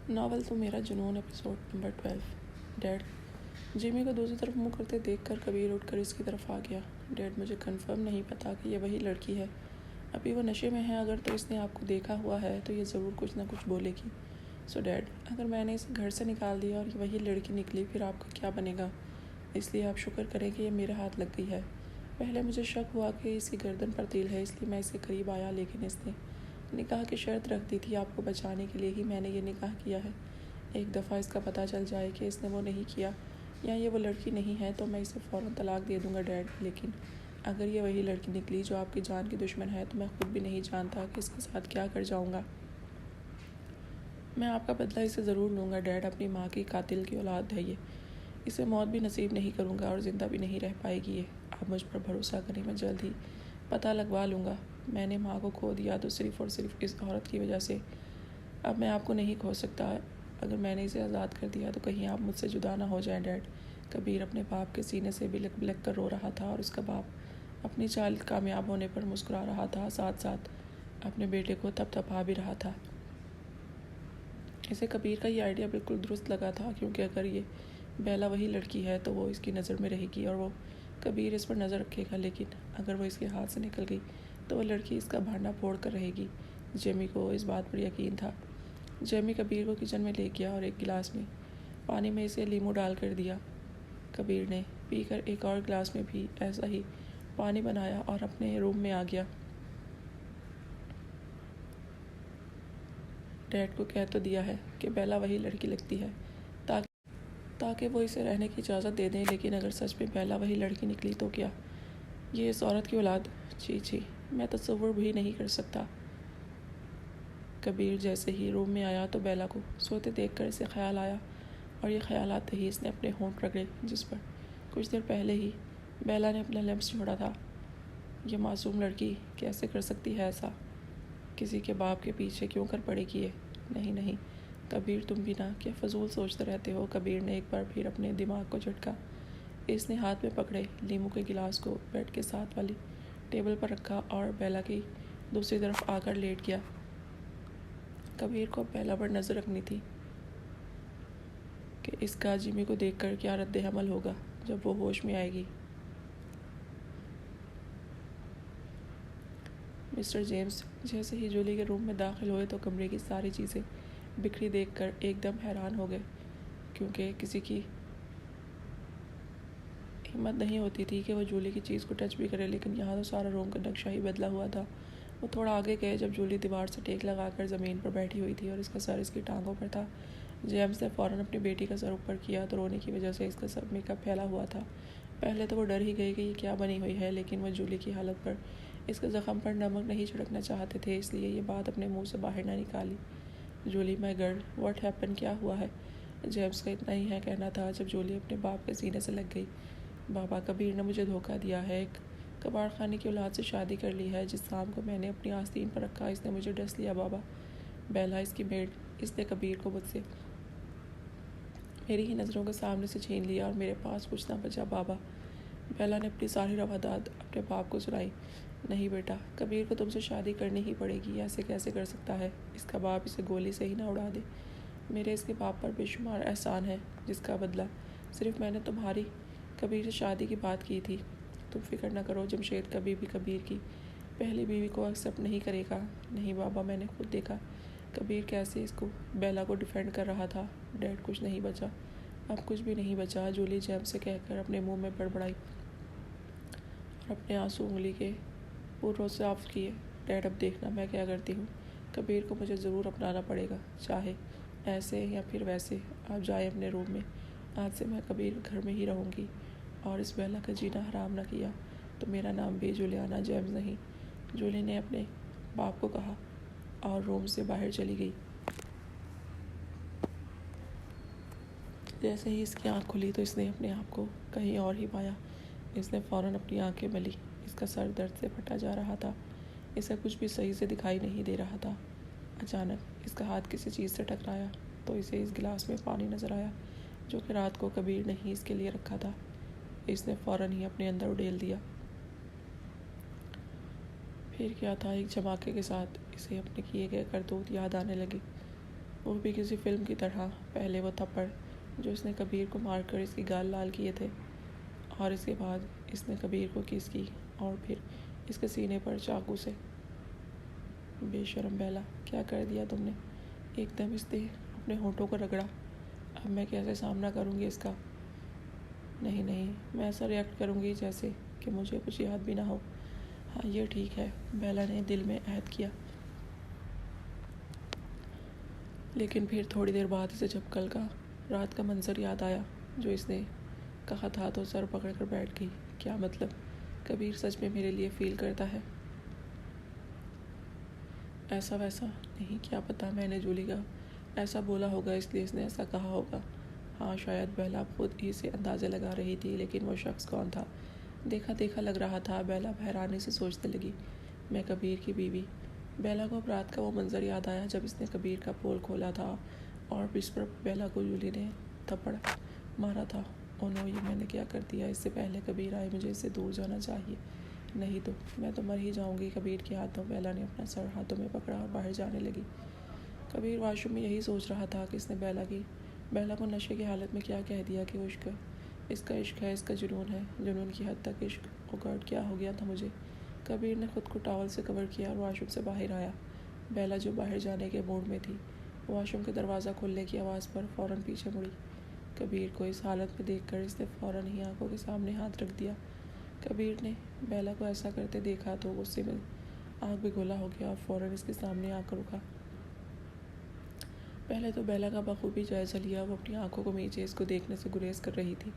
Novel तो मेरा जुनून एपिसोड नंबर 12। डैड। जिमी को दूसरी तरफ मुंह करते देखकर कबीर उठकर इसकी तरफ आ गया। डैड, मुझे कंफर्म नहीं पता कि ये वही लड़की है। अभी वो नशे में है। अगर तो इसने आपको देखा हुआ है तो ये ज़रूर कुछ ना कुछ बोलेगी। सो डैड, अगर मैंने इसे घर से निकाल दिया और ये वही लड़की निकली फिर आपका क्या बनेगा? इसलिए आप शुक्र करें कि ये मेरे हाथ लग गई है। पहले मुझे शक हुआ कि इसकी गर्दन पर तिल है, इसलिए मैं इसके करीब आया, लेकिन इसने निकाह की शर्त रख दी थी। आपको बचाने के लिए ही मैंने ये निकाह किया है। एक दफ़ा इसका पता चल जाए कि इसने वो नहीं किया या ये वो लड़की नहीं है तो मैं इसे फ़ौरन तलाक दे दूँगा डैड। लेकिन अगर ये वही लड़की निकली जो आपकी जान की दुश्मन है तो मैं खुद भी नहीं जानता कि इसके साथ क्या कर जाऊँगा। मैं आपका बदला इसे ज़रूर लूँगा डैड। अपनी माँ की कातिल की औलाद है ये। इसे मौत भी नसीब नहीं करूँगा और ज़िंदा भी नहीं रह पाएगी ये। आप मुझ पर भरोसा करें, मैं जल्द ही पता लगवा लूँगा। मैंने माँ को खो दिया तो सिर्फ़ और सिर्फ इस औरत की वजह से। अब मैं आपको नहीं खो सकता। अगर मैंने इसे आज़ाद कर दिया तो कहीं आप मुझसे जुदा ना हो जाएं डैड। कबीर अपने बाप के सीने से बिलक बिलक कर रो रहा था और उसका बाप अपनी चाल कामयाब होने पर मुस्कुरा रहा था, साथ साथ अपने बेटे को थपथपा भी रहा था। इसे कबीर का ये आइडिया बिल्कुल दुरुस्त लगा था, क्योंकि अगर ये बेला वही लड़की है तो वो इसकी नज़र में रहेगी और वो कबीर इस पर नज़र रखेगा। लेकिन अगर वो इसके हाथ से निकल गई तो वो लड़की इसका भांडा फोड़ कर रहेगी। जेमी को इस बात पर यकीन था। जेमी कबीर को किचन में ले गया और एक गिलास में पानी में इसे लीमू डाल कर दिया। कबीर ने पीकर एक और गिलास में भी ऐसा ही पानी बनाया और अपने रूम में आ गया। डैड को कह तो दिया है कि बेला वही लड़की लगती है ताकि वो इसे रहने की इजाज़त दे दें, लेकिन अगर सच में बेला वही लड़की निकली तो क्या ये इस औरत की औलाद? छी छी, मैं तसव्वुर भी नहीं कर सकता। कबीर जैसे ही रूम में आया तो बेला को सोते देखकर इसे ख्याल आया और ये ख्याल आते ही इसने अपने होंठ रगड़े, जिस पर कुछ देर पहले ही बेला ने अपना लम्स छोड़ा था। ये मासूम लड़की कैसे कर सकती है ऐसा? किसी के बाप के पीछे क्यों कर पड़ेगी ये? नहीं नहीं कबीर, तुम भी ना क्या फजूल सोचते रहते हो। कबीर ने एक बार फिर अपने दिमाग को झटका। इसने हाथ में पकड़े लीमू के गिलास को बेड के साथ वाली टेबल पर रखा और बेला की दूसरी तरफ आकर लेट गया। कबीर को बेला पर नज़र रखनी थी कि इसका जिमी को देखकर क्या रद्द अमल होगा जब वो होश में आएगी। मिस्टर जेम्स जैसे ही जूली के रूम में दाखिल हुए तो कमरे की सारी चीज़ें बिखरी देखकर एकदम हैरान हो गए, क्योंकि किसी की हिम्मत नहीं होती थी कि वो जूली की चीज़ को टच भी करे। लेकिन यहाँ तो सारा रूम का नक्शा ही बदला हुआ था। वो थोड़ा आगे गए जब जूली दीवार से टेक लगाकर ज़मीन पर बैठी हुई थी और इसका सर इसकी टांगों पर था। जेम्स ने फ़ौरन अपनी बेटी का सर ऊपर किया तो रोने की वजह से इसका सब मेकअप फैला हुआ था। पहले तो वो डर ही गई कि ये क्या बनी हुई है, लेकिन वो जूली की हालत पर इसके ज़ख़म पर नमक नहीं छिड़कना चाहते थे, इसलिए ये बात अपने मुंह से बाहर ना निकाली। Julie, my girl, what happen, क्या हुआ है? जेम्स का इतना ही है कहना था जब जूली अपने बाप के सीने से लग गई। बाबा, कबीर ने मुझे धोखा दिया है। एक कबाड़ खाने की औलाद से शादी कर ली है। जिस शाम को मैंने अपनी आस्तीन पर रखा इसने मुझे डस लिया बाबा। बेला इसकी मेड, इसने कबीर को मुझसे मेरी ही नज़रों के सामने से छीन लिया और मेरे पास कुछ ना बचा बाबा। बेला ने अपनी सारी रवादात अपने बाप को सुनाई। नहीं बेटा, कबीर को तुमसे शादी करनी ही पड़ेगी। ऐसे कैसे कर सकता है? इसका बाप इसे गोली से ही ना उड़ा दे। मेरे इसके बाप पर बेशुमार एहसान है, जिसका बदला सिर्फ मैंने तुम्हारी कबीर से शादी की बात की थी। तुम फिक्र न करो, जमशेद कभी भी कबीर की पहली बीवी को एक्सेप्ट नहीं करेगा। नहीं बाबा, मैंने खुद देखा कबीर कैसे इसको बेला को डिफेंड कर रहा था। डैड, कुछ नहीं बचा, अब कुछ भी नहीं बचा, जूली जेम्स से कहकर अपने मुंह में बड़बड़ाई और अपने आंसू उंगली के पूर्वों साफ किए। डैड, अब देखना मैं क्या करती हूँ। कबीर को मुझे ज़रूर अपनाना पड़ेगा, चाहे ऐसे या फिर वैसे। आप जाए अपने रूम में। आज से मैं कबीर घर में ही रहूँगी और इस बेला का जीना हराम ना किया तो मेरा नाम भी जूलियाना जेम्स नहीं। जूली ने अपने बाप को कहा और रूम से बाहर चली गई। जैसे ही इसकी आँख खुली तो इसने अपने आप को कहीं और ही पाया। इसने फ़ौरन अपनी आंखें मली। इसका सर दर्द से फटा जा रहा था। इसे कुछ भी सही से दिखाई नहीं दे रहा था। अचानक इसका हाथ किसी चीज़ से टकराया तो इसे इस गिलास में पानी नज़र आया, जो कि रात को कबीर ने ही इसके लिए रखा था। इसने फ़ौरन ही अपने अंदर उड़ेल दिया। फिर क्या था, एक झमाके के साथ इसे अपने किए गए करतूत याद आने लगे। वो भी किसी फिल्म की तरह। पहले वो थप्पड़ जो इसने कबीर को मारकर इसकी गाल लाल किए थे, और इसके बाद इसने कबीर को किस की, और फिर इसके सीने पर चाकू से। बेशरम बेला, क्या कर दिया तुमने? एकदम इसने अपने होठों को रगड़ा। अब मैं कैसे सामना करूँगी इसका? नहीं नहीं, मैं ऐसा रिएक्ट करूँगी जैसे कि मुझे कुछ याद भी ना हो। हाँ, ये ठीक है, बेला ने दिल में ऐद किया। लेकिन फिर थोड़ी देर बाद इसे जब कल का रात का मंजर याद आया जो इसने कहा था, तो सर पकड़ कर बैठ गई। क्या मतलब, कबीर सच में मेरे लिए फील करता है? ऐसा वैसा नहीं, क्या पता, मैंने जूली का ऐसा बोला होगा इसलिए इसने ऐसा कहा होगा। हाँ शायद बेला खुद ही से अंदाज़ा लगा रही थी, लेकिन वो शख्स कौन था? देखा देखा लग रहा था। बेला हैरानी से सोचने लगी, मैं कबीर की बीवी। बेला को अब रात का वो मंजर याद आया जब इसने कबीर का पोल खोला था और इस पर बेला को जूली ने थप्पड़ मारा था। ओ नो, ये मैंने क्या कर दिया? इससे पहले कबीर आए, मुझे इससे दूर जाना चाहिए, नहीं तो मैं तो मर ही जाऊंगी। कबीर के हाथों बेला ने अपना सर हाथों में पकड़ा और बाहर जाने लगी। कबीर वाशरूम में यही सोच रहा था कि इसने बेला को नशे की हालत में क्या कह दिया कि इश्क, इसका इश्क है, इसका जुनून है, जुनून की हद तक इश्क। ओ गॉड, क्या हो गया था मुझे? कबीर ने खुद को टॉवल से कवर किया और वाशरूम से बाहर आया। बेला जो बाहर जाने के मूड में थी, वाशरूम के दरवाज़ा खोलने की आवाज़ पर फ़ौरन पीछे मुड़ी। कबीर को इस हालत में देखकर इसने फ़ौरन ही आंखों के सामने हाथ रख दिया। कबीर ने बेला को ऐसा करते देखा तो गुस्से में आँख भी गोला हो गया और फ़ौरन इसके सामने आकर रुका। पहले तो बेला का बखूबी जायज़ा लिया। वो अपनी आंखों को मीचे इसको देखने से गुरेज कर रही थी।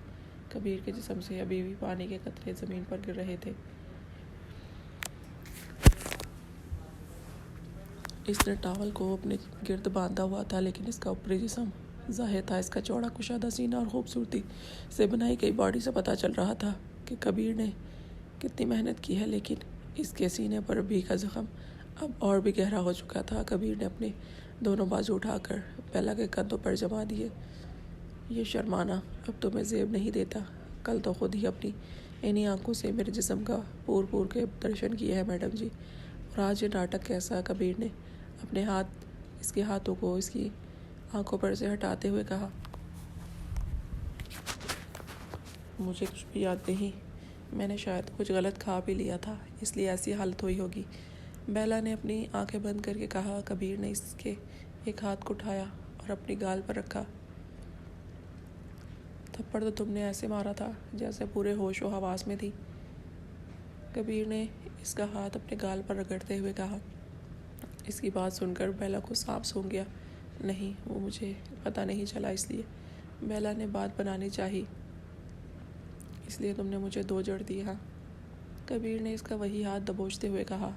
कबीर के जिस्म से अभी भी पानी के कतरे ज़मीन पर गिर रहे थे। इसने टॉवल को अपने गिर्द बांधा हुआ था, लेकिन इसका ऊपरी जिस्म ज़ाहिर था। इसका चौड़ा कुशादा सीना और खूबसूरती से बनाई गई बॉडी से पता चल रहा था कि कबीर ने कितनी मेहनत की है। लेकिन इसके सीने पर भी का ज़ख्म अब और भी गहरा हो चुका था। कबीर ने अपने दोनों बाजू उठाकर बेला के कंधों पर जमा दिए। ये शर्माना अब तुम्हें ज़ेब नहीं देता। कल तो खुद ही अपनी इन्हीं आंखों से मेरे जिस्म का पूर के दर्शन किए हैं मैडम जी, और आज ये नाटक कैसा? कबीर ने अपने इसके हाथों को इसकी आंखों पर से हटाते हुए कहा। मुझे कुछ भी याद नहीं, मैंने शायद कुछ गलत खा भी लिया था, इसलिए ऐसी हालत हुई होगी। बेला ने अपनी आंखें बंद करके कहा। कबीर ने इसके एक हाथ को उठाया और अपनी गाल पर रखा। थप्पड़ तो तुमने ऐसे मारा था जैसे पूरे होश व हवास में थी। कबीर ने इसका हाथ अपने गाल पर रगड़ते हुए कहा। इसकी बात सुनकर बेला को सांप सूंघ गया। नहीं, वो मुझे पता नहीं चला, इसलिए बेला ने बात बनानी चाहिए, इसलिए तुमने मुझे 2 जड़ दिए। हाँ, कबीर ने इसका वही हाथ दबोचते हुए कहा।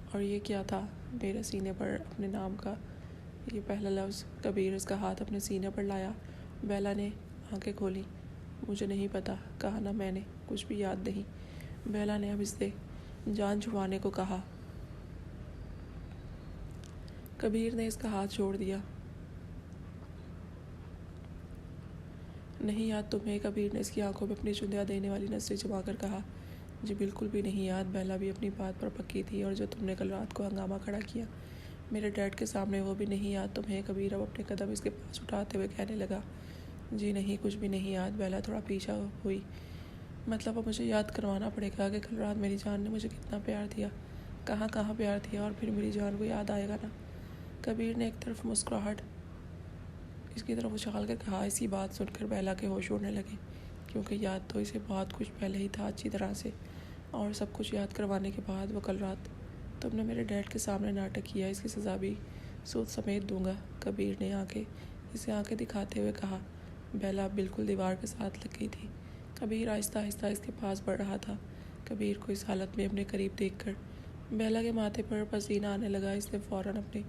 और ये क्या था? मेरे सीने पर अपने नाम का ये पहला लफ्ज़। कबीर इसका हाथ अपने सीने पर लाया। बेला ने आंखें खोली। मुझे नहीं पता, कहा ना मैंने, कुछ भी याद नहीं। बेला ने अब इससे जान छुपाने को कहा। कबीर ने इसका हाथ छोड़ दिया। नहीं याद तुम्हें? कबीर ने इसकी आंखों में अपनी चुंदिया देने वाली नजरें जमा कर कहा। जी बिल्कुल भी नहीं याद। बेला भी अपनी बात पर पक्की थी। और जो तुमने कल रात को हंगामा खड़ा किया मेरे डैड के सामने, वो भी नहीं याद तुम्हें? कबीर अब अपने कदम इसके पास उठाते हुए कहने लगा। जी नहीं, कुछ भी नहीं याद। बेला थोड़ा पीछा हुई। मतलब अब मुझे याद करवाना पड़ेगा कि कल रात मेरी जान ने मुझे कितना प्यार दिया, कहाँ कहाँ प्यार दिया, और फिर मेरी जान को याद आएगा ना? कबीर ने एक तरफ मुस्कुराहट इसकी तरफ उछाल कर कहा। इसकी बात सुनकर बेला के होश उड़ने लगे, क्योंकि याद तो इसे बहुत कुछ पहले ही था अच्छी तरह से। और सब कुछ याद करवाने के बाद वो कल रात तुमने मेरे डैड के सामने नाटक किया, इसकी सज़ा भी सूद समेत दूंगा। कबीर ने इसे आंखें दिखाते हुए कहा। बेला बिल्कुल दीवार के साथ लग गई थी। कबीर आहिस्ता आहिस्ता इसके पास बढ़ रहा था। कबीर को इस हालत में अपने करीब देखकर बेला के माथे पर पसीना आने लगा। इसने फ़ौरन अपने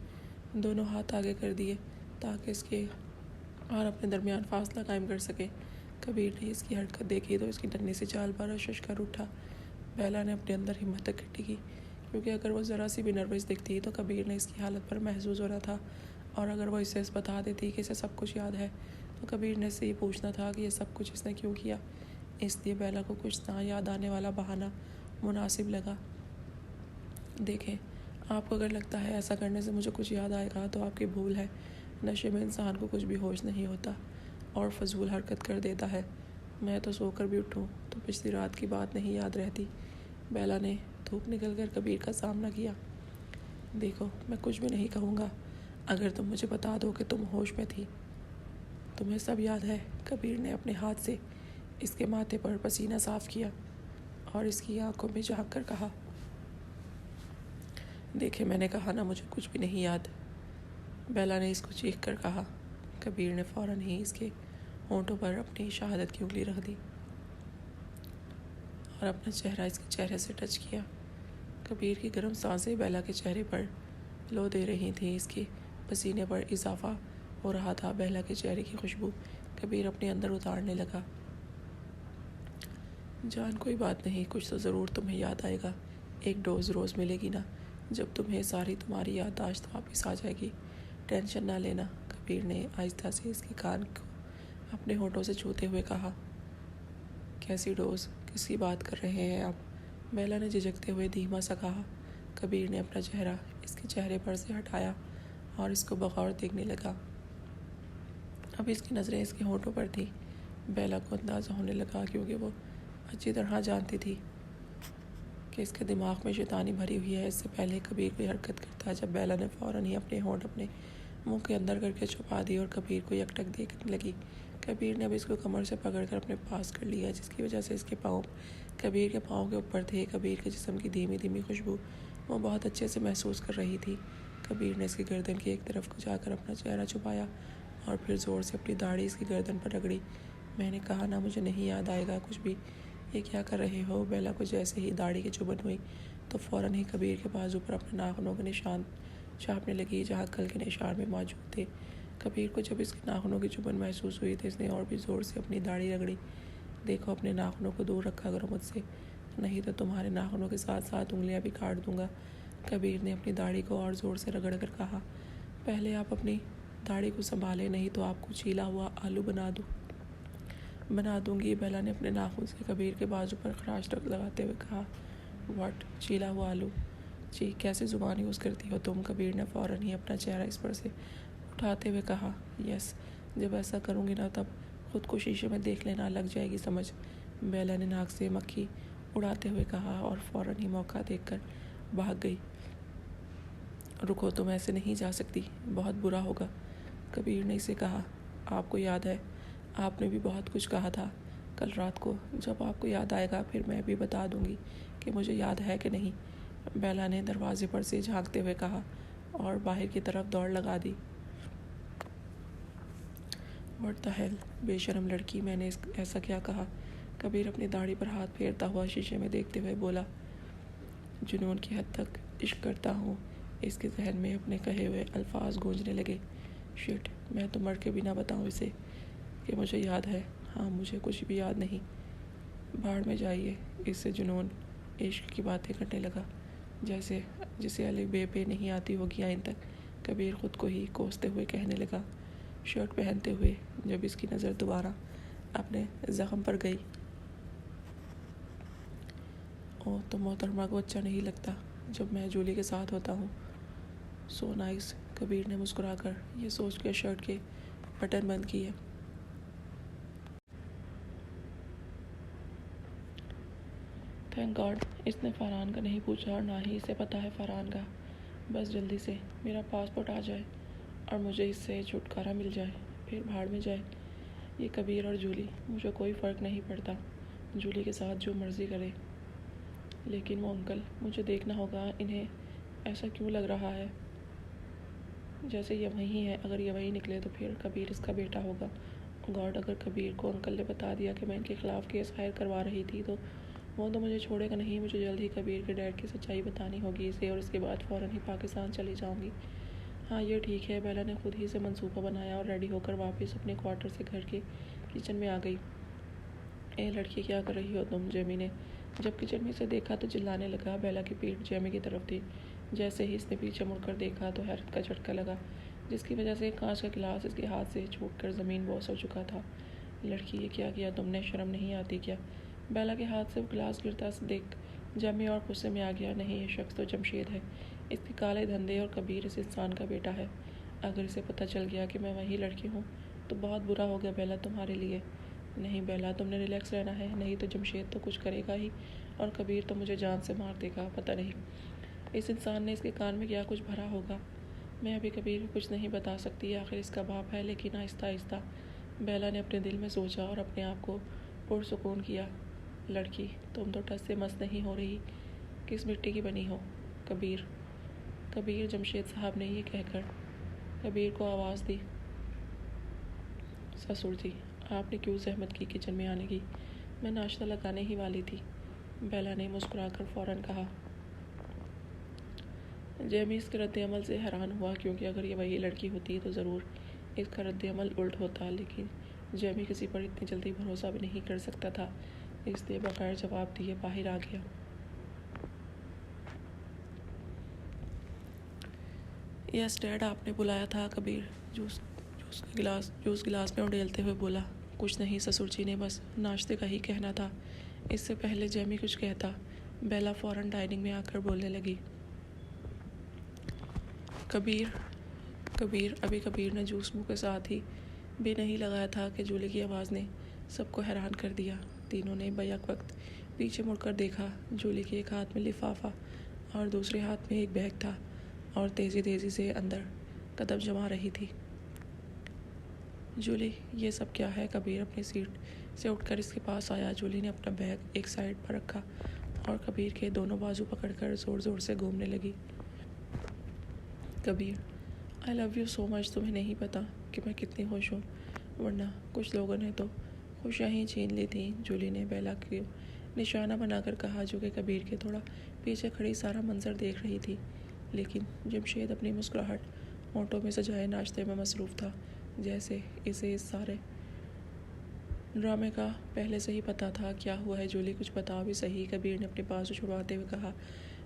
दोनों हाथ आगे कर दिए ताकि इसके और अपने दरमियान फासला कायम कर सके। कबीर ने इसकी हरकत देखी तो इसकी नन्ही से चाल पर शश कर उठा। बेला ने अपने अंदर हिम्मत इकट्ठी की, क्योंकि अगर वो ज़रा सी भी नर्वस दिखती तो कबीर ने इसकी हालत पर महसूस हो रहा था, और अगर वो इसे बता देती कि इसे सब कुछ याद है तो कबीर ने इससे ये पूछना था कि ये सब कुछ इसने क्यों किया। इसलिए बेला को कुछ ना याद आने वाला बहाना मुनासिब लगा। देखें, आपको अगर लगता है ऐसा करने से मुझे कुछ याद आएगा तो आपकी भूल है। नशे में इंसान को कुछ भी होश नहीं होता और फजूल हरकत कर देता है। मैं तो सोकर भी उठूं तो पिछली रात की बात नहीं याद रहती। बेला ने धूप निकल कर कबीर का सामना किया। देखो, मैं कुछ भी नहीं कहूँगा अगर तुम मुझे बता दो कि तुम होश में थी। तुम्हें सब याद है? कबीर ने अपने हाथ से इसके माथे पर पसीना साफ किया और इसकी आंखों में झांक कर कहा, देखे, मैंने कहा ना, मुझे कुछ भी नहीं याद। बेला ने इसको चीख कर कहा। कबीर ने फ़ौरन ही इसके होंठों पर अपनी शहादत की उंगली रख दी और अपना चेहरा इसके चेहरे से टच किया। कबीर की गर्म सांसें बेला के चेहरे पर लो दे रही थी। इसके पसीने पर इजाफा हो रहा था। बेला के चेहरे की खुशबू कबीर अपने अंदर उतारने लगा। जान, कोई बात नहीं, कुछ तो ज़रूर तुम्हें याद आएगा। एक डोज रोज़ मिलेगी ना, जब तुम्हें सारी तुम्हारी याददाश्त वापस आ जाएगी। टेंशन ना लेना। कबीर ने आहिस्ता से इसके कान को अपने होठों से छूते हुए कहा। कैसी डोज? किसकी बात कर रहे हैं आप? बेला ने झिझकते हुए धीमा सा कहा। कबीर ने अपना चेहरा इसके चेहरे पर से हटाया और इसको बगौर देखने लगा। अब इसकी नज़रें इसके होठों पर थी। बेला को अंदाज़ा होने लगा, क्योंकि वो अच्छी तरह जानती थी कि इसके दिमाग में शैतानी भरी हुई है। इससे पहले कबीर कोई हरकत करता जब बेला ने फ़ौरन ही अपने होंठ अपने मुंह के अंदर करके छुपा दी और कबीर को यकटक देखने लगी। कबीर ने अब इसको कमर से पकड़कर अपने पास कर लिया, जिसकी वजह से इसके पाँव कबीर के पाँव के ऊपर थे। कबीर के जिस्म की धीमी धीमी खुशबू वो बहुत अच्छे से महसूस कर रही थी। कबीर ने इसकी गर्दन की एक तरफ को जाकर अपना चेहरा छुपाया और फिर ज़ोर से अपनी दाढ़ी इसकी गर्दन पर रगड़ी। मैंने कहा ना, मुझे नहीं याद आएगा कुछ भी। ये क्या कर रहे हो? बेला को जैसे ही दाढ़ी की चुभन हुई तो फ़ौरन ही कबीर के बाजू पर अपने नाखूनों के निशान छापने लगी, जहाँ कल के निशान में मौजूद थे। कबीर को जब इसके नाखूनों की चुभन महसूस हुई तो इसने और भी ज़ोर से अपनी दाढ़ी रगड़ी। देखो, अपने नाखूनों को दूर रखा करो मुझसे, नहीं तो तुम्हारे नाखूनों के साथ साथ उंगलियां भी काट दूंगा। कबीर ने अपनी दाढ़ी को और ज़ोर से रगड़ कर कहा। पहले आप अपनी दाढ़ी को संभालें, नहीं तो आपको छीला हुआ आलू बना दूंगी। बेला ने अपने नाखून से कबीर के बाजू पर खराश लगाते हुए कहा। व्हाट? छीला हुआ आलू? जी, कैसे ज़ुबान यूज़ करती हो तुम? कबीर ने फ़ौरन ही अपना चेहरा इस पर से उठाते हुए कहा। यस, जब ऐसा करूँगी ना तब खुद को शीशे में देख लेना, लग जाएगी समझ। बेला ने नाक से मक्खी उड़ाते हुए कहा और फ़ौरन ही मौका देखकर भाग गई। रुको, तुम ऐसे नहीं जा सकती, बहुत बुरा होगा। कबीर ने इसे कहा। आपको याद है, आपने भी बहुत कुछ कहा था कल रात को। जब आपको याद आएगा फिर मैं भी बता दूंगी कि मुझे याद है कि नहीं। बेला ने दरवाजे पर से झांकते हुए कहा और बाहर की तरफ दौड़ लगा दी। व्हाट द हेल, बेशरम लड़की, मैंने ऐसा क्या कहा? कबीर अपनी दाढ़ी पर हाथ फेरता हुआ शीशे में देखते हुए बोला। जुनून की हद तक इश्क करता हूँ। इसके जहन में अपने कहे हुए अल्फाज गूंजने लगे। शिट, मैं तो मर के भी ना बताऊँ इसे कि मुझे याद है। हाँ, मुझे कुछ भी याद नहीं। बाढ़ में जाइए। इससे जुनून इश्क की बातें करने लगा, जैसे जिसे अलिफ बे पे नहीं आती होगी आइन तक। कबीर खुद को ही कोसते हुए कहने लगा। शर्ट पहनते हुए जब इसकी नज़र दोबारा अपने ज़ख्म पर गई, ओ तो मोहतरमा को अच्छा नहीं लगता जब मैं जूली के साथ होता हूँ। So nice. कबीर ने मुस्कुराकर ये सोच के शर्ट के बटन बंद किए। थैंक गॉड इसने फरहान का नहीं पूछा और ना ही इसे पता है फरहान का। बस जल्दी से मेरा पासपोर्ट आ जाए और मुझे इससे छुटकारा मिल जाए, फिर भाड़ में जाए ये कबीर और जूली। मुझे कोई फ़र्क नहीं पड़ता, जूली के साथ जो मर्ज़ी करे, लेकिन वो अंकल, मुझे देखना होगा इन्हें ऐसा क्यों लग रहा है जैसे ये वही है। अगर ये वही निकले तो फिर कबीर इसका बेटा होगा। गॉड, अगर कबीर को अंकल ने बता दिया कि मैं इनके ख़िलाफ़ केस फायर करवा रही थी तो वो तो मुझे छोड़ेगा नहीं। मुझे जल्द ही कबीर के डैड की सच्चाई बतानी होगी इसे, और इसके बाद फ़ौरन ही पाकिस्तान चली जाऊंगी। हाँ, ये ठीक है। बेला ने खुद ही से मंसूबा बनाया और रेडी होकर वापस अपने क्वार्टर से घर के किचन में आ गई। ए लड़की, क्या कर रही हो तुम? जेमी ने जब किचन में इसे देखा तो चिल्लाने लगा। बेला की पीठ जेमी की तरफ थी। जैसे ही इसने पीछे मुड़कर देखा तो हैरत का झटका लगा, जिसकी वजह से कांच का गिलास इसके हाथ से छूटकर ज़मीन बोस हो चुका था। लड़की, ये क्या किया तुमने? शर्म नहीं आती क्या? बेला के हाथ से गिलास गिरता देख जेमी और गुस्से में आ गया। नहीं, ये शख्स तो जमशेद है। इसके काले धंधे और कबीर इस इंसान का बेटा है। अगर इसे पता चल गया कि मैं वही लड़की हूँ तो बहुत बुरा हो गया बेला तुम्हारे लिए। नहीं बेला, तुमने रिलैक्स रहना है, नहीं तो जमशेद तो कुछ करेगा ही और कबीर तो मुझे जान से मार देगा। पता नहीं इस इंसान ने इसके कान में क्या कुछ भरा होगा। मैं अभी कबीर को कुछ नहीं बता सकती, आखिर इसका बाप है। लेकिन आहिस्ता आहिस्ता बेला ने अपने दिल में सोचा और अपने आप को पुरसुकून किया। लड़की, तुम तो टस से मस नहीं हो रही, किस मिट्टी की बनी हो? कबीर, कबीर, जमशेद साहब ने ये कहकर कबीर को आवाज़ दी। ससुर जी, आपने क्यों जहमत की किचन में आने की? मैं नाश्ता लगाने ही वाली थी, बेला ने मुस्कुराकर फ़ौरन कहा। जेमी इसके रद्द-ए-अमल से हैरान हुआ, क्योंकि अगर ये वही लड़की होती तो ज़रूर इसका रद्द-ए-अमल उल्ट होता। लेकिन जेमी किसी पर इतनी जल्दी भरोसा भी नहीं कर सकता था, इसलिए बगैर जवाब दिए बाहर आ गया। यस डैड, आपने बुलाया था? कबीर जूस गिलास में उड़ेलते हुए बोला। कुछ नहीं ससुर जी ने बस नाश्ते का ही कहना था। इससे पहले जेमी कुछ कहता, बेला फ़ौरन डाइनिंग में आकर बोलने लगी। कबीर, कबीर, अभी कबीर ने जूस मुँह के साथ ही भी नहीं लगाया था कि जूली की आवाज़ ने सबको हैरान कर दिया। तीनों ने बैक वक्त पीछे मुड़कर देखा। जूली के एक हाथ में लिफाफा और दूसरे हाथ में एक बैग था और तेज़ी तेज़ी से अंदर कदम जमा रही थी। जूली, ये सब क्या है? कबीर अपनी सीट से उठकर इसके पास आया। जूली ने अपना बैग एक साइड पर रखा और कबीर के दोनों बाजू पकड़कर ज़ोर ज़ोर से घूमने लगी। Kabir, I love you so much. तुम्हें नहीं पता कि मैं कितनी खुश हूँ, वरना कुछ लोगों ने तो खुशियाँ ही छीन ली थी। जूली ने बेला को निशाना बनाकर कहा, जो कि कबीर के थोड़ा पीछे खड़ी सारा मंजर देख रही थी। लेकिन जमशेद अपनी मुस्कुराहट होंठों में सजाए नाश्ते में मसरूफ़ था, जैसे इसे इस सारे ड्रामे का पहले से ही पता था। क्या हुआ है जूली, कुछ बताओ भी सही, कबीर ने अपने बाजू छुड़वाते हुए कहा,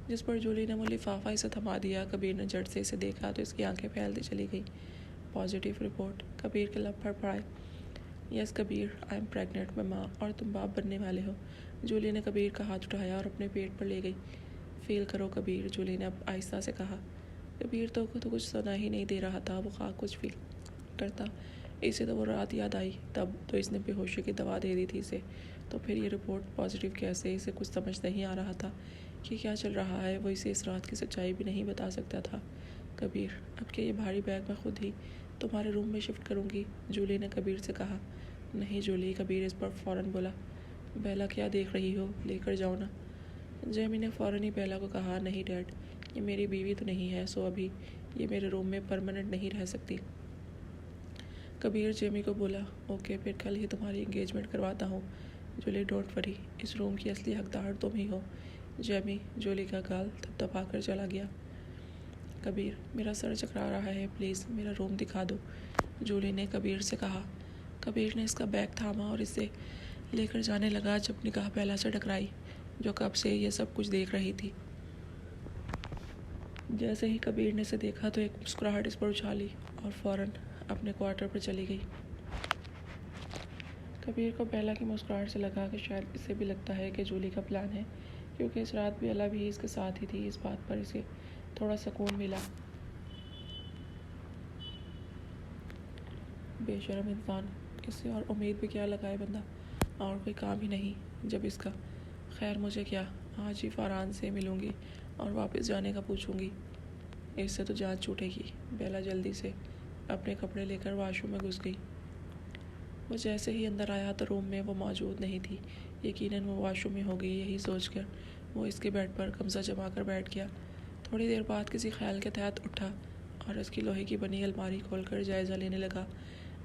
जिस पर जूली ने वो लिफाफा इसे थमा दिया। कबीर ने झट से इसे देखा तो इसकी आंखें फैलती चली गई। पॉजिटिव रिपोर्ट, कबीर के लब फड़फड़ाए। Yes Kabir, I am pregnant, मैं माँ और तुम बाप बनने वाले हो। जूली ने कबीर का हाथ उठाया और अपने पेट पर ले गई। फील करो कबीर, जूली ने अब आहिस्ता से कहा। कबीर तो कुछ सुना ही नहीं दे रहा था, वो खा कुछ फील करता। इसे तो वो रात याद आई, तब तो इसने बेहोशी की दवा दे दी थी इसे, तो फिर ये रिपोर्ट पॉजिटिव कैसे? इसे कुछ समझ नहीं आ रहा था कि क्या चल रहा है। वो इसे इस रात की सच्चाई भी नहीं बता सकता था। कबीर, अब के ये भारी बैग मैं खुद ही तुम्हारे रूम में शिफ्ट करूँगी, जूली ने कबीर से कहा। नहीं जूली, कबीर इस पर फ़ौरन बोला। बेला, क्या देख रही हो, लेकर जाओ ना। जेमी ने फ़ौरन ही बेला को कहा, नहीं डैड, ये मेरी बीवी तो नहीं है, सो अभी ये मेरे रूम में परमानेंट नहीं रह सकती। कबीर जेमी को बोला, ओके, फिर कल ही तुम्हारी एंगेजमेंट करवाता हूँ। जूली, डोंट वरी, इस रूम की असली हकदार तुम ही हो। जेमी जूली का गाल थपथपाकर चला गया। कबीर, मेरा सर चकरा रहा है, प्लीज़ मेरा रूम दिखा दो, जूली ने कबीर से कहा। कबीर ने इसका बैग थामा और इसे लेकर जाने लगा, जब निगाह बेला से टकराई, जो कब से ये सब कुछ देख रही थी। जैसे ही कबीर ने इसे देखा तो एक मुस्कुराहट इस पर उछाली और फ़ौरन अपने क्वार्टर पर चली गई। कबीर को बेला की मुस्कुराहट से लगा कि शायद इसे भी लगता है कि जूली का प्लान है, क्योंकि इस रात बेला भी इसके साथ ही थी। इस बात पर इसे थोड़ा सुकून मिला। बेशर्म इंसान, इससे और उम्मीद भी क्या लगाए बंदा, और कोई काम ही नहीं जब इसका। खैर मुझे क्या, आज ही फरहान से मिलूँगी और वापस जाने का पूछूँगी, इससे तो जान छूटेगी। बेला जल्दी से अपने कपड़े लेकर वाशरूम में घुस गई। वो जैसे ही अंदर आया तो रूम में वो मौजूद नहीं थी। यकीनन वो वाशरूम में हो गई, यही सोचकर वो इसके बेड पर कब्जा जमा कर बैठ गया। थोड़ी देर बाद किसी ख्याल के तहत उठा और इसकी लोहे की बनी अलमारी खोलकर जायज़ा लेने लगा,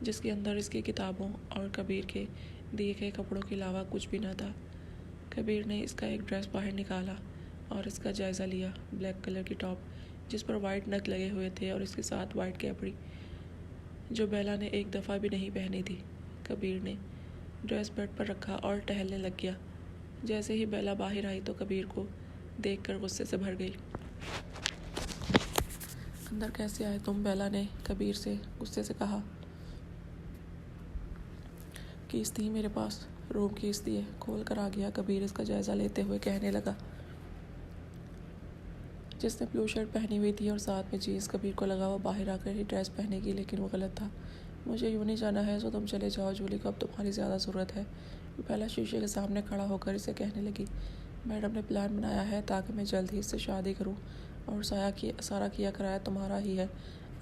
जिसके अंदर इसकी किताबों और कबीर के दिए गए कपड़ों के अलावा कुछ भी न था। कबीर ने इसका एक ड्रेस बाहर निकाला और इसका जायज़ा लिया। ब्लैक कलर की टॉप जिस पर वाइट नग लगे हुए थे और इसके साथ वाइट कैपरी, जो बेला ने एक दफ़ा भी नहीं पहनी थी। कबीर ने ड्रेस बेड पर रखा और टहलने लग गया। जैसे ही बेला बाहर आई तो कबीर को देखकर गुस्से से भर गई। अंदर कैसे आए तुम? बेला ने कबीर से गुस्से से कहा। कीस थी मेरे पास, रूम कीस दिए, खोल कर आ गया, कबीर इसका जायज़ा लेते हुए कहने लगा। जिसने ब्लू शर्ट पहनी हुई थी और साथ में जीन्स। कबीर को लगा वो बाहर आकर ही ड्रेस पहनेगी, लेकिन वो गलत था। मुझे यूँ नहीं जाना है, सो तुम चले जाओ जूली को अब तुम्हारी ज़्यादा ज़रूरत है। बेला शीशे के सामने खड़ा होकर इसे कहने लगी, मैडम ने प्लान बनाया है ताकि मैं जल्द ही इससे शादी करूं, और सारा किया कराया तुम्हारा ही है।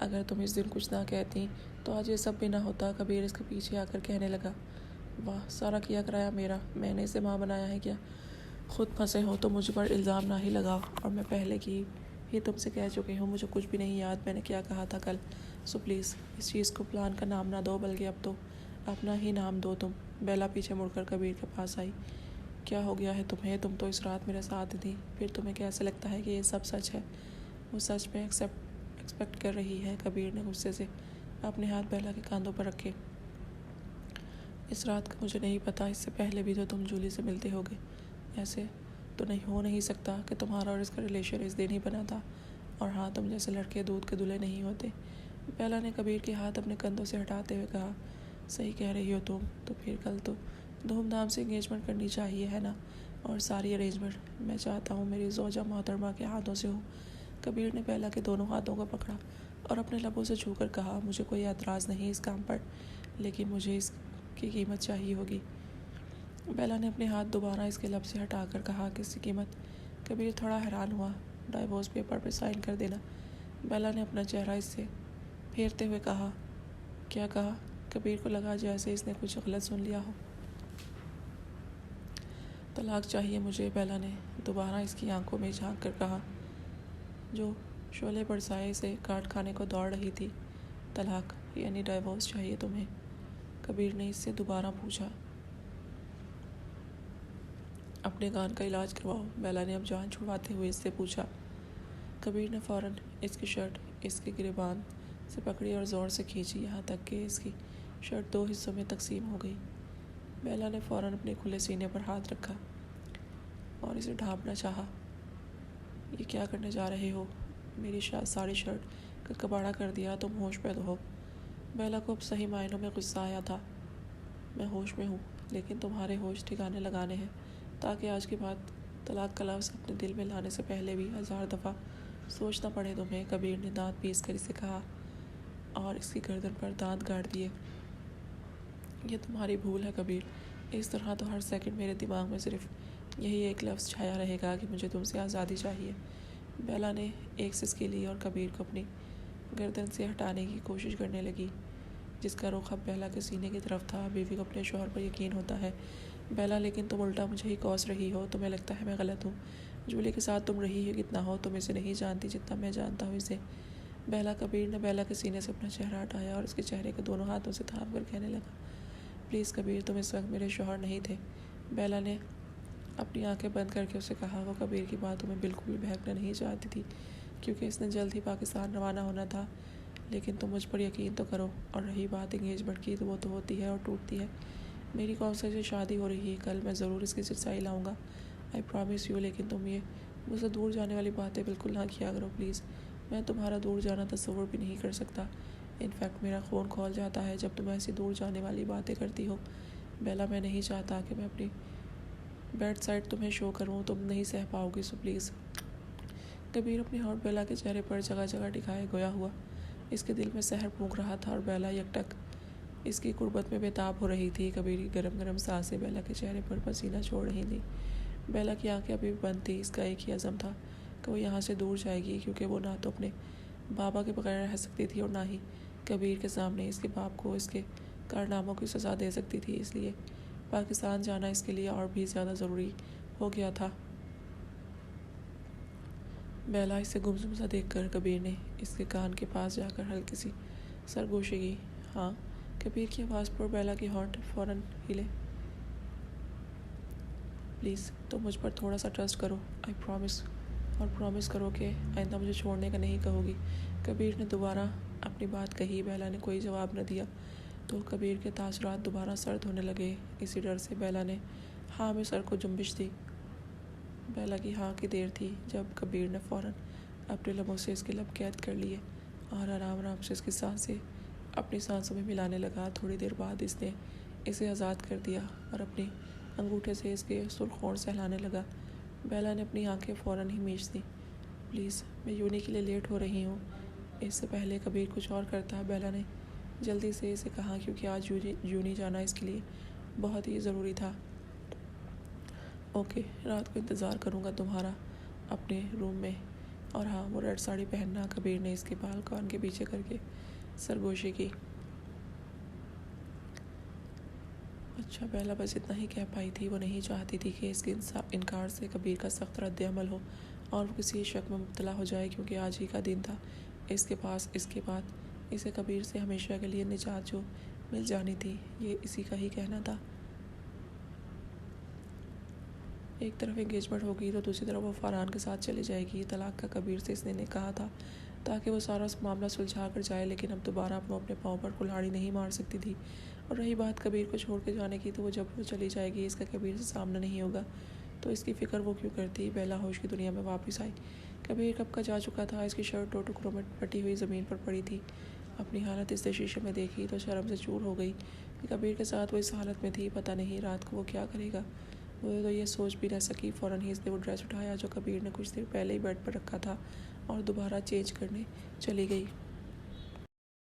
अगर तुम इस दिन कुछ ना कहती तो आज ये सब भी ना होता। कबीर इसके पीछे आकर कहने लगा, वाह, सारा किया कराया मेरा? मैंने इसे माँ बनाया है क्या? खुद फंसे हो तो मुझ पर इल्ज़ाम ना ही लगाओ, और मैं पहले की ही तुमसे कह चुकी हूँ, मुझे कुछ भी नहीं याद मैंने क्या कहा था कल। सो प्लीज़ इस चीज़ को प्लान का नाम ना दो, बल्कि अब तो अपना ही नाम दो तुम। बेला पीछे मुड़कर कबीर के पास आई। क्या हो गया है तुम्हें? तुम तो इस रात मेरे साथ थी, फिर तुम्हें कैसे लगता है कि ये सब सच है? वो सच में एक्सपेक्ट कर रही है। कबीर ने गुस्से से अपने हाथ बेला के कंधों पर रखे। इस रात का मुझे नहीं पता, इससे पहले भी तो तुम जूली से मिलते होगे। ऐसे तो नहीं सकता कि तुम्हारा और इसका रिलेशन इस दिन ही बना था। और हाँ, तुम जैसे लड़के दूध के दूल्हे नहीं होते। बेला ने कबीर के हाथ अपने कंधों से हटाते हुए कहा, सही कह रही हो तुम। तो फिर कल तो धूमधाम से इंगेजमेंट करनी चाहिए, है ना? और सारी अरेंजमेंट मैं चाहता हूँ मेरी ज़ौजा मोहतरमा के हाथों से हो। कबीर ने बेला के दोनों हाथों को पकड़ा और अपने लबों से छूकर कहा, मुझे कोई एतराज़ नहीं इस काम पर, लेकिन मुझे इसकी कीमत चाहिए होगी। बेला ने अपने हाथ दोबारा इसके लब से हटाकर कहा, किसकी कीमत? कबीर थोड़ा हैरान हुआ। डाइवोर्स पेपर पर साइन कर देना। बेला ने अपना चेहरा इससे फेरते हुए कहा, क्या कहा? कबीर को लगा जैसे इसने कुछ गलत सुन लिया हो। तलाक चाहिए मुझे, बेला ने दोबारा इसकी आंखों में झांक कर कहा, जो शोले बरसाए से काट खाने को दौड़ रही थी। तलाक यानी डाइवोर्स चाहिए तुम्हें? कबीर ने इससे दोबारा पूछा। अपने कान का इलाज करवाओ, बेला ने अब जान छुड़वाते हुए इससे पूछा। कबीर ने फ़ौरन इसकी शर्ट इसके गिरेबान से पकड़ी और ज़ोर से खींची, यहाँ तक कि इसकी शर्ट 2 हिस्सों में तकसीम हो गई। बेला ने फ़ौरन अपने खुले सीने पर हाथ रखा और इसे ढांपना चाहा। ये क्या करने जा रहे हो? मेरी सारी शर्ट का कबाड़ा कर दिया, तुम होश में तो हो? बेला को अब सही मायनों में गुस्सा आया था। मैं होश में हूँ, लेकिन तुम्हारे होश ठिकाने लगाने हैं, ताकि आज के बाद तलाक का लफ्ज़ अपने दिल में लाने से पहले भी 1000 दफ़ा सोचना पड़े तुम्हें। कबीर ने दांत पीस कर इसे कहा और इसकी गर्दन पर दांत गाड़ दिए। ये तुम्हारी भूल है कबीर। इस तरह तो हर सेकंड मेरे दिमाग में सिर्फ यही एक लफ्ज़ छाया रहेगा कि मुझे तुमसे आज़ादी चाहिए। बेला ने एक सिसकी ली और कबीर को अपनी गर्दन से हटाने की कोशिश करने लगी, जिसका रुख अब बेला के सीने की तरफ था। बीवी को अपने शौहर पर यकीन होता है। बेला, लेकिन तुम उल्टा मुझे ही कौस रही हो। तुम्हें लगता है मैं गलत हूँ? जूली के साथ तुम रही हो कितना हो, तुम इसे नहीं जानती जितना मैं जानता हूँ इसे। बेला। कबीर ने बेला के सीने से अपना चेहरा हटाया और उसके चेहरे को दोनों हाथों से थाम कर कहने लगा, प्लीज़ कबीर, तुम इस वक्त मेरे शौहर नहीं थे। बेला ने अपनी आंखें बंद करके उसे कहा। वो कबीर की बातों में बिल्कुल भी बहकना नहीं चाहती थी, क्योंकि इसने जल्द ही पाकिस्तान रवाना होना था। लेकिन तुम मुझ पर यकीन तो करो। और रही बात एंगेजमेंट की, तो वो तो होती है और टूटती है। मेरी कौन से शादी हो रही है कल, मैं ज़रूर इसकी सच्चाई लाऊंगा, आई प्रॉमिस यू। लेकिन तुम ये मुझसे दूर जाने वाली बातें बिल्कुल ना किया करो प्लीज़। मैं तुम्हारा दूर जाना तस्वुर भी नहीं कर सकता। इनफैक्ट मेरा खून खौल जाता है जब तुम ऐसी दूर जाने वाली बातें करती हो। बेला, मैं नहीं चाहता कि मैं अपनी बेड साइड तुम्हें शो करूँ, तुम नहीं सह पाओगी, सो प्लीज़। कबीर अपनी होंठ बेला के चेहरे पर जगह जगह टिकाए गोया हुआ। इसके दिल में सहर फूंक रहा था और बेला यकटक इसकी कुर्बत में बेताब हो रही थी। कबीर की गरम गरम सांसें बेला के चेहरे पर पसीना छोड़ रही थी। बेला की आंखें अभी भी बंद थी। इसका एक ही अज़म था कि वो यहाँ से दूर जाएगी, क्योंकि वो ना तो अपने बाबा के बगैर रह सकती थी और ना ही कबीर के सामने इसके बाप को इसके कारनामों की सज़ा दे सकती थी। इसलिए पाकिस्तान जाना इसके लिए और भी ज़्यादा ज़रूरी हो गया था। बेला इसे गुमसुम सा देखकर कबीर ने इसके कान के पास जाकर हल्की सी सरगोशी की। हाँ, कबीर की आवाज़ पर बेला की होंठ फ़ौरन हिले। प्लीज़ तुम मुझ पर थोड़ा सा ट्रस्ट करो, आई प्रॉमिस। और प्रॉमिस करो कि आइंदा मुझे छोड़ने का नहीं कहोगी। कबीर ने दोबारा अपनी बात कही। बेला ने कोई जवाब न दिया तो कबीर के तासुरात दोबारा सर्द होने लगे। इसी डर से बेला ने हाँ में सर को जुम्बिश दी। बेला की हाँ की देर थी जब कबीर ने फ़ौरन अपने लबों से इसके लब कैद कर लिए और आराम आराम से इसकी सांसें अपनी सांसों में मिलाने लगा। थोड़ी देर बाद इसने इसे आज़ाद कर दिया और अपनी अंगूठे से इसके सुर्ख होंठ सहलाने लगा। बेला ने अपनी आंखें फ़ौरन ही मीच दी। प्लीज़, मैं यूनी के लिए लेट हो रही हूँ। इससे पहले कबीर कुछ और करता, बेला ने जल्दी से इसे कहा, क्योंकि आज यूनी जाना इसके लिए बहुत ही ज़रूरी था। ओके, रात को इंतज़ार करूँगा तुम्हारा अपने रूम में। और हाँ, वो रेड साड़ी पहनना। कबीर ने इसके बाल कान के पीछे करके सरगोशी की। अच्छा, बेला बस इतना ही कह पाई थी। वो नहीं चाहती थी कि इसके इनकार से कबीर का सख्त रद्द अमल हो और वो किसी शक में मुब्तला हो जाए, क्योंकि आज ही का दिन था इसके पास। इसके बाद इसे कबीर से हमेशा के लिए निजात जो मिल जानी थी, ये इसी का ही कहना था। एक तरफ एंगेजमेंट होगी तो दूसरी तरफ वो फरहान के साथ चली जाएगी। तलाक का कबीर से इसने कहा था ताकि वो सारा मामला सुलझा कर जाए, लेकिन अब दोबारा वो अपने पाँव पर कुल्हाड़ी नहीं मार सकती थी। और रही बात कबीर को छोड़ के जाने की, तो वो जब वो चली जाएगी इसका कबीर से सामना नहीं होगा, तो इसकी फ़िक्र वो क्यों करती। बेला होश की दुनिया में वापस आई। कबीर कब का जा चुका था। इसकी शर्ट दो टुकड़ों में फटी हुई ज़मीन पर पड़ी थी। अपनी हालत इसने शीशे में देखी तो शर्म से चूर हो गई कि कबीर के साथ वो इस हालत में थी। पता नहीं रात को वो क्या करेगा। वो तो ये सोच भी न सकी। फ़ौरन ही इसने वो ड्रेस उठाया जो कबीर ने कुछ देर पहले ही बेड पर रखा था और दोबारा चेंज करने चली गई।